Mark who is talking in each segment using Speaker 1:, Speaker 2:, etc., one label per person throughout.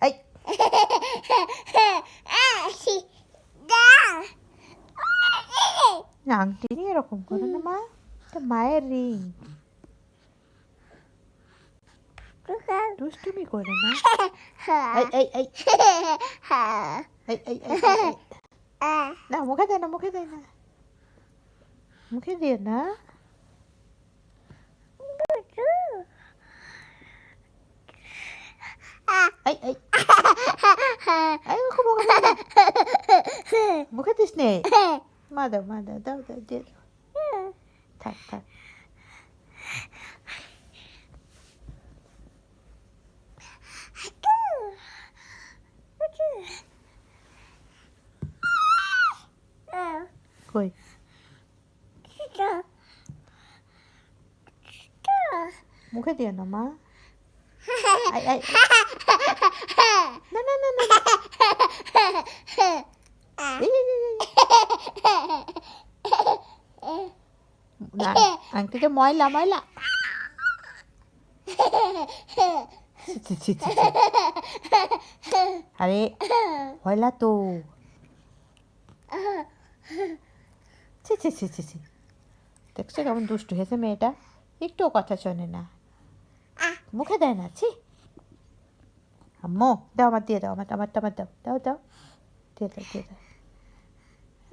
Speaker 1: এই আংটি নিয়ে এরকম করো না মা, এটা মায়ের রিং। দুষ্টুমি করে না। এই এই এই এই এই এই না, মুখে দেয় না, মুখে দেয় না, মুখে দিয়ে না। এই এই এই মুখে দিস নে। মা দাও, মা দাও, দাও দাও, দিয়ে দাও। থাক থাক। কই মুখে দিও না মা। আই আই না না না না না, আংটিটা ময়লা ময়লা। আরে ময়লা তো। ছি ছি ছি ছি ছি, দেখছো কেমন দুষ্টু হয়েছে মেয়েটা, একটুও কথা শোনে না, মুখে দেয় না। ছি, আম্মু দাও, আমার দিয়ে দাও, আমার আমার আমার দাও, দাও দাও, দিয়ে দাও, দিয়ে দাও।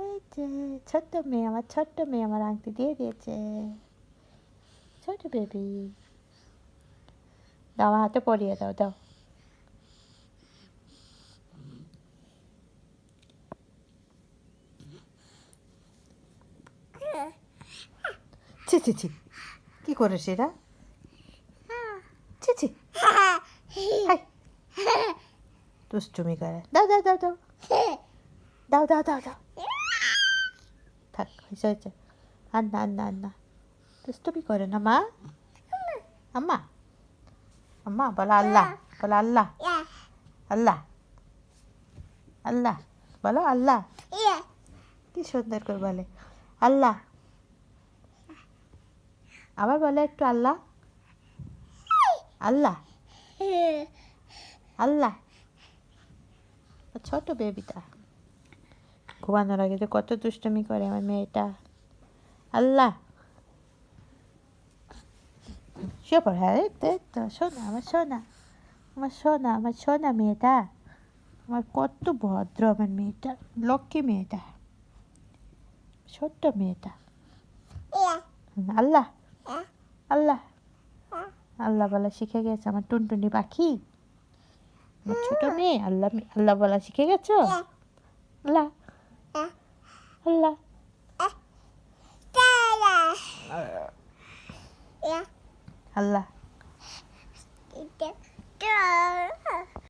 Speaker 1: এই যে ছোট্ট মেয়ে, আমার ছোট্ট মেয়ে আমার আংটি দিয়ে দিয়েছে, ছোট বেবি। দাও, আমার হাতে পরিয়ে দাও, দাও। ছি ছি ছি, কি করে সেটা? ছি ছি, হাই দুষ্টুমি করে। দাও দাও দাও দাও দাও দাও দাও দাও। থাক, হয়েছে হয়েছে, আর না আর না আর না, দুষ্টুমি করে না মা। আম্মা আম্মা বলো আল্লাহ, বলো আল্লাহ, আল্লাহ আল্লাহ, বলো আল্লাহ। কি সুন্দর করে বলে আল্লাহ। আবার বলে একটু আল্লাহ, আল্লাহ আল্লাহ। ছোট বেবিটা ঘুমানোর আগে যে কত দুষ্টুমি করে আমার মেয়েটা। আল্লাহ শুয়ে পড়। হ্যাঁ তো শোনা, আমার শোনা, আমার শোনা, আমার শোনা মেয়েটা আমার কত ভদ্র, আমার মেয়েটা লক্ষ্মী মেয়েটা, ছোট্ট মেয়েটা। আল্লাহ আল্লাহ আল্লাহ বলা শিখে গেছে আমার টুনটুনি পাখি, আমার ছোট মেয়ে আল্লাহ আল্লাহ বলা শিখে গেছো। আল্লাহ আল্লাহ আল্লাহ